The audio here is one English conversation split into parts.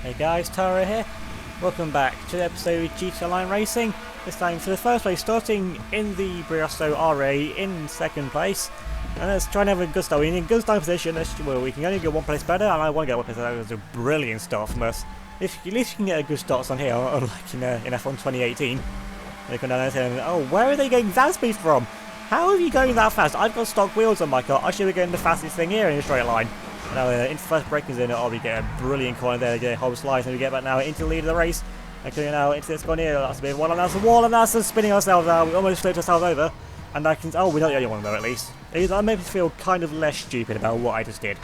Hey guys, Tara here. Welcome back to the episode of GT Online Racing. This time for the first place, starting in the Briosto RA in second place. And let's try and have a good start. We're in a good starting position. Well, we can only get one place better, and I want to get one place better. That was a brilliant start from us. At least you can get a good start on here, unlike in F1 2018. They come down there saying, oh, where are they getting that speed from? How are you going that fast? I've got stock wheels on my car. I should be getting the fastest thing here in a straight line. Now, into first braking zone, we get a brilliant corner there, get a whole slice, and we get back now into the lead of the race. And coming now into this corner here, that's a bit of one, and that's the wall, and that's us spinning ourselves out. We almost flipped ourselves over. And I can, oh, we're not the only one though, at least. That made me feel kind of less stupid about what I just did.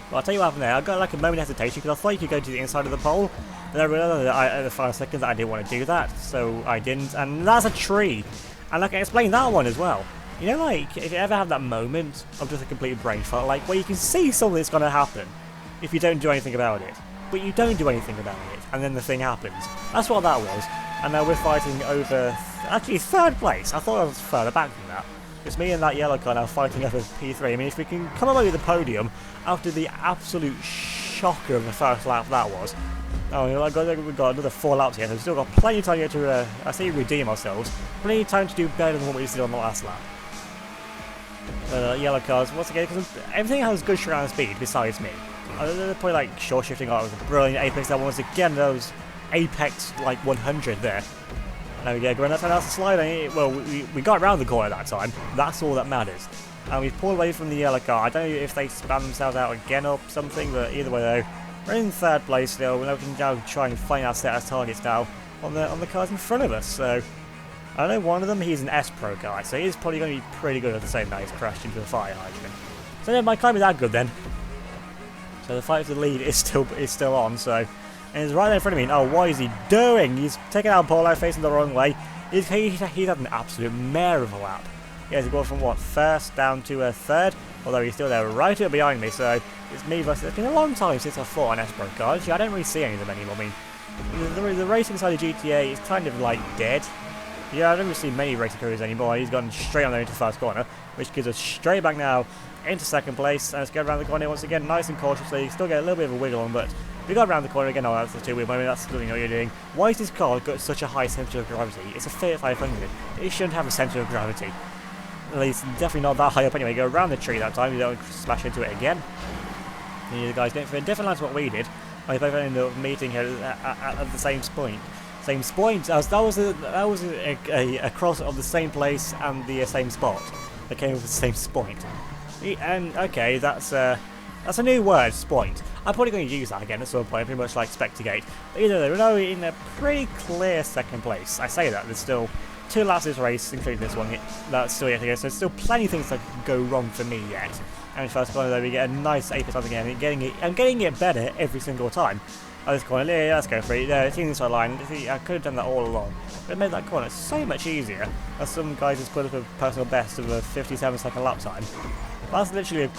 Well, I'll tell you what happened there. I got like a moment of hesitation because I thought you could go to the inside of the pole. Then I realised that in the final seconds that I didn't want to do that, so I didn't. And that's a tree. And I can explain that one as well. You know, like, if you ever have that moment of just a complete brain fart, like, where you can see something's going to happen if you don't do anything about it. But you don't do anything about it, and then the thing happens. That's what that was. And now we're fighting over, actually, third place. I thought I was further back than that. It's me and that yellow car now fighting over P3. I mean, if we can come away with the podium after the absolute shocker of the first lap that was. Oh, we've got another 4 laps here, so we've still got plenty of time to get to, I say redeem ourselves. Plenty of time to do better than what we just did on the last lap. Yellow cars, once again, because everything has good short speed besides me. They're probably like short shifting, oh, it was a brilliant apex that once again, those apex like 100 there. There we go, going that's the slide. Well, we got around the corner that time. That's all that matters. And we've pulled away from the yellow car. I don't know if they spam themselves out again or something, but either way though, we're in third place still. Now we can now try and find our set as targets now on the cars in front of us. So I know one of them, he's an S Pro guy, so he's probably going to be pretty good at the same time he's crashed into a fire hydrant. So yeah, my can't be that good then. So the fight for the lead is still on. So. And he's right there in front of me. Oh, what is he doing? He's taking out Polo, facing the wrong way. He's had an absolute mare of a lap. He has to go from, what, first down to third? Although he's still there right up behind me, so it's me versus... It's been a long time since I fought an S-Pro car. Actually, I don't really see any of them anymore. I mean, the racing side of GTA is kind of, like, dead. Yeah, I don't really see many racing careers anymore. He's gone straight on there into first corner, which gives us straight back now into second place. And let's get around the corner once again, nice and cautiously. Still get a little bit of a wiggle on, but... We got around the corner again. Oh, that's the two-wheel moment. That's doing what you're doing. Why has this car got such a high centre of gravity? It's a Fiat 500. It shouldn't have a centre of gravity. At least, definitely not that high up anyway. Go around the tree that time. You don't smash into it again. And the guys going for a different line to what we did. We both ended up meeting here at the same point. Same point. That was a cross of the same place and the same spot. That came with the same point. And okay, that's a new word, spoint. I'm probably going to use that again at some point, pretty much like Spectagate. But either way, we're now in a pretty clear second place. I say that, there's still 2 laps of this race, including this one, that's still yet to go, so there's still plenty of things that can go wrong for me yet. And first corner though, we get a nice apex on again, and getting it better every single time. Oh, this corner, yeah, let's go for it. It's in the inside line. I could have done that all along, but it made that corner so much easier, as some guys just put up a personal best of a 57-second lap time. That's literally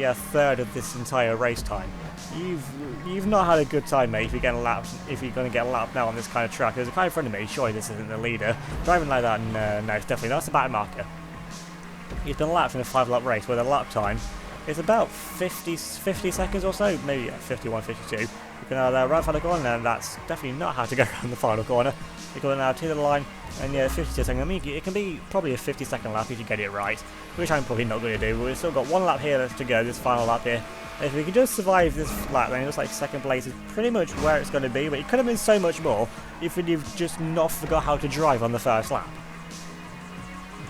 a third of this entire race time. You've not had a good time, mate. If you're going to get a lap now on this kind of track, there's a guy in front of me. Surely this isn't the leader driving like that. No, it's definitely not. It's a back marker. He's been lapped in a 5-lap race where the lap time is about 50 seconds or so, maybe 51, 52. You can right for the corner, and that's definitely not how to go around the final corner. You're going now to the line, and yeah, 52 seconds. I mean, it can be probably a 50-second lap if you get it right, which I'm probably not going to do. But we've still got 1 lap here to go, this final lap here. If we can just survive this lap, then it looks like second place is pretty much where it's going to be, but it could have been so much more if you've just not forgot how to drive on the first lap.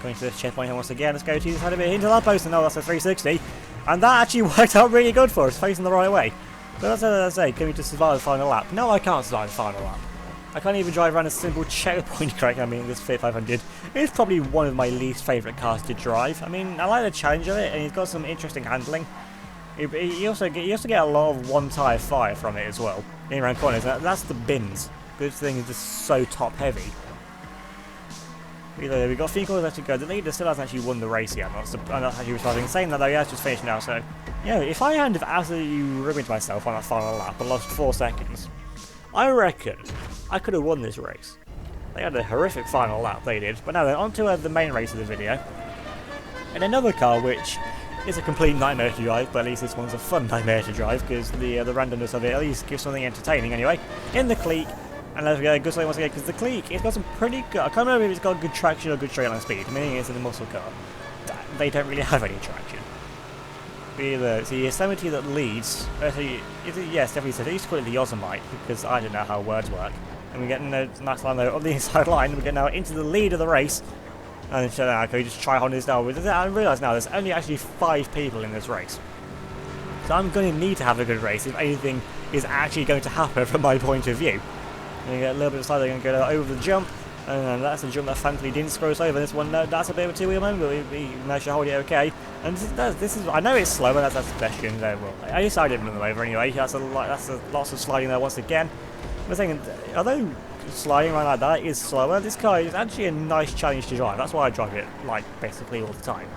Going to this checkpoint here once again, let's go to the side of it, into that post, and no, that's a 360. And that actually worked out really good for us, facing the right way. But that's what I say, can we just survive the final lap? No, I can't survive the final lap. I can't even drive around a simple checkpoint correct. I mean, this Fiat 500 is probably one of my least favourite cars to drive. I mean, I like the challenge of it, and it's got some interesting handling. You also get a lot of one-tyre fire from it as well, in around corners. That's the bins. This thing is just so top-heavy. We've got a few corners left to go. The leader still hasn't actually won the race yet. I'm not actually responding. Saying that though, he has just finished now. So, you know, if I hadn't have absolutely ruined myself on that final lap and lost 4 seconds, I reckon I could have won this race. They had a horrific final lap, they did. But now then, on to the main race of the video. And another car which It's a complete nightmare to drive, but at least this one's a fun nightmare to drive, because the randomness of it at least gives something entertaining anyway. In the Clique, and let's go good once again, because the Clique, it's got some pretty good, I can't remember if it's got good traction or good straight line speed, meaning it's in the muscle car. They don't really have any traction. It's the Yosemite that leads, yes, definitely says, I used to call it the Yosemite, because I don't know how words work. And we're getting a nice line though on the inside line, we're getting now into the lead of the race. And so now, can we just try on this now? I realise now there's only actually 5 people in this race. So I'm going to need to have a good race if anything is actually going to happen from my point of view. And you get a little bit of slide, they're going to go over the jump. And that's the jump that thankfully didn't screw us over. This one, that's a bit of a two-wheel moment, but we managed to hold it okay. And this is I know it's slow, but that's the suggestion. Well, I decided to run them over anyway. That's lots of sliding there once again. I'm thinking, although sliding around like that is slower, this car is actually a nice challenge to drive. That's why I drive it like basically all the time.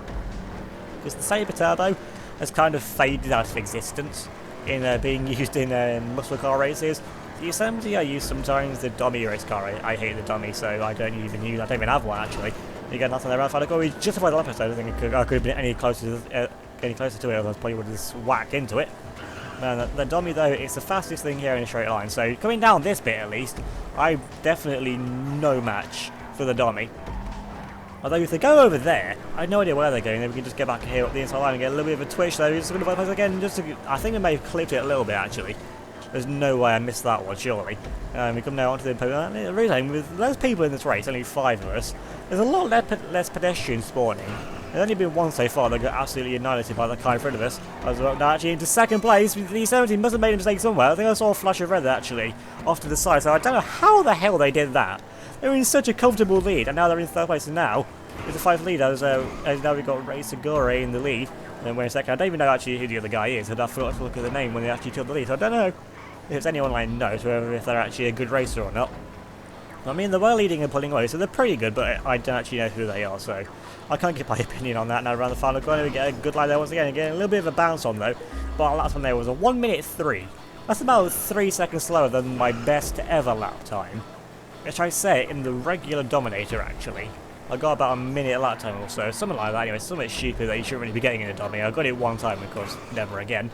Because the Sabre Turbo has kind of faded out of existence in being used in muscle car races. The Yosemite I use sometimes, the dummy race car. I hate the dummy, so I don't even have one actually. You get nothing there around. I always justified the episode. I think I could have been any closer to it, otherwise probably would have just whacked into it. The dummy though, it's the fastest thing here in a straight line, so coming down this bit at least, I'm definitely no match for the dummy. Although if they go over there, I have no idea where they're going, then we can just get back here up the inside line and get a little bit of a twitch though. Just going to bypass again, I think I may have clipped it a little bit actually. There's no way I missed that one, surely. We come now onto the podium. The reason, with those people in this race, only 5 of us, there's a lot less pedestrians spawning. There's only been one so far that got absolutely annihilated by the car in front of us. I was now actually into second place. The E70 must have made a mistake somewhere. I think I saw a flash of red actually off to the side, so I don't know how the hell they did that. They were in such a comfortable lead, and now they're in third place, and now, with the 5 leaders, now we've got Ray Segure in the lead. And then wait a second, I don't even know actually who the other guy is, I'd have to look at the name when they actually took the lead, so I don't know if it's anyone I know, if they're actually a good racer or not. I mean, they were leading and pulling away, so they're pretty good, but I don't actually know who they are, so I can't give my opinion on that. Now around the final corner, we get a good line there once again. Again, a little bit of a bounce on though, but our last one there was a 1:03. That's about 3 seconds slower than my best ever lap time, which I say in the regular Dominator actually. I got about a minute lap time or so, something like that anyway, something stupid that you shouldn't really be getting in a dummy. I got it one time, of course, never again.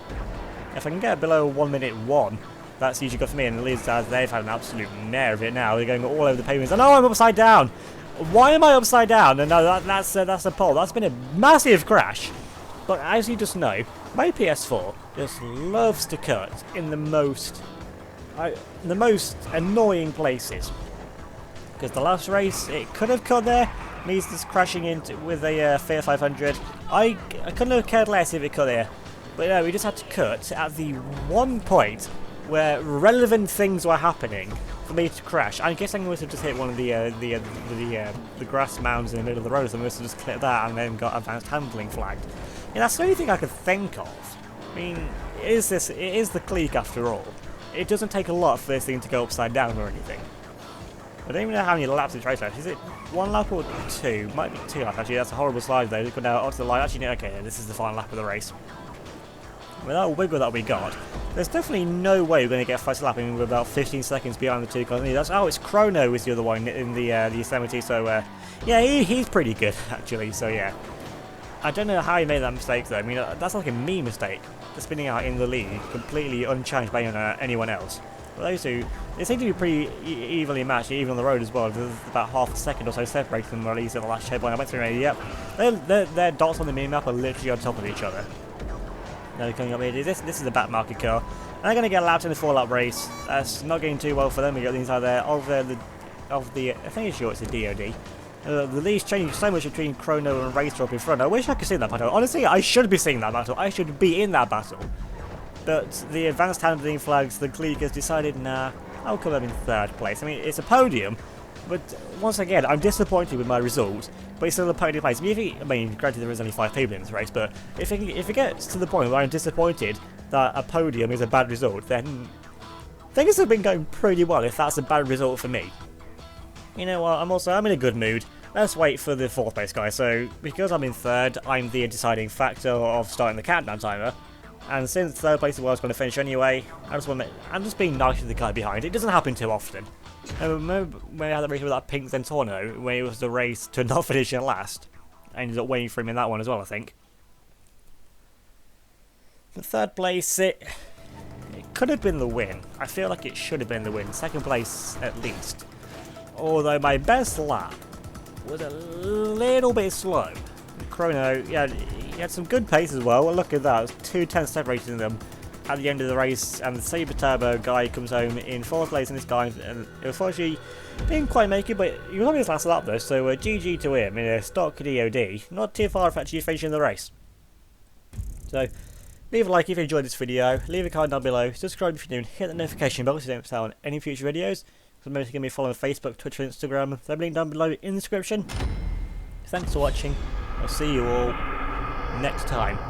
If I can get below 1:01, that's usually good for me, and at least they've had an absolute mare of it now. They're going all over the pavements. And oh, I'm upside down! Why am I upside down? And no, that's a pole. That's been a massive crash. But as you just know, my PS4 just loves to cut in the most annoying places. Because the last race, it could have cut there. Me just crashing into with a Fiat 500. I couldn't have cared less if it cut there. But no, we just had to cut at the one point where relevant things were happening for me to crash. I guess I must have just hit one of the grass mounds in the middle of the road, so I must have just clipped that and then got advanced handling flagged. Yeah, that's the only thing I could think of. I mean, it is the Clique after all. It doesn't take a lot for this thing to go upside down or anything. I don't even know how many laps it's race left. Is it 1 lap or 2? Might be 2 laps actually. That's a horrible slide though. Go down onto the line. Actually, okay, this is the final lap of the race. With that wiggle that we got, there's definitely no way we're going to get a fast lap in with about 15 seconds behind the 2 cars. It's Chrono is the other one in the Yosemite, so yeah, he's pretty good actually, so yeah. I don't know how he made that mistake though. I mean, that's like a me mistake, just spinning out in the lead, completely unchallenged by anyone else. But those two, they seem to be pretty evenly matched, even on the road as well. There's about half a second or so separating them, or at least at the last checkpoint. I went through yep. Their dots on the mini-map are literally on top of each other. Now coming up here, this is a back market car. And they're going to get lapped in the 4-lap race. That's not going too well for them. We got the inside there of the I think it's sure it's the DOD. The lead's changed so much between Chrono and Racer up in front. I wish I could see that battle. Honestly, I should be seeing that battle. I should be in that battle. But the advanced handling flags, the Clique has decided, nah, I'll come up in 3rd place. I mean, it's a podium, but once again, I'm disappointed with my results. But it's still a podium place. I mean, granted there is only 5 people in this race, but if it gets to the point where I'm disappointed that a podium is a bad result, then things have been going pretty well if that's a bad result for me. You know what, I'm in a good mood. Let's wait for the 4th place guy. So, because I'm in 3rd, I'm the deciding factor of starting the countdown timer. And since 3rd place is where I was going to finish anyway, I'm just being nice to the guy behind. It doesn't happen too often. I remember when I had the race with that pink Zentorno, when it was the race to not finish in last. I ended up waiting for him in that one as well, I think. Third place, it could have been the win. I feel like it should have been the win. Second place, at least. Although my best lap was a little bit slow. Chrono, yeah, he had some good pace as well. Look at that, it was 2 tenths separating them at the end of the race, and the Sabre Turbo guy comes home in 4th place in this guy, and unfortunately didn't quite make it, but he was on his last lap though, so GG to him in a stock DOD. Not too far from actually finishing the race. So, leave a like if you enjoyed this video, leave a comment down below, subscribe if you're new, and hit the notification bell so you don't miss out on any future videos. Remember to give me a follow on Facebook, Twitter and Instagram, there'll be a link down below in the description. Thanks for watching, I'll see you all next time.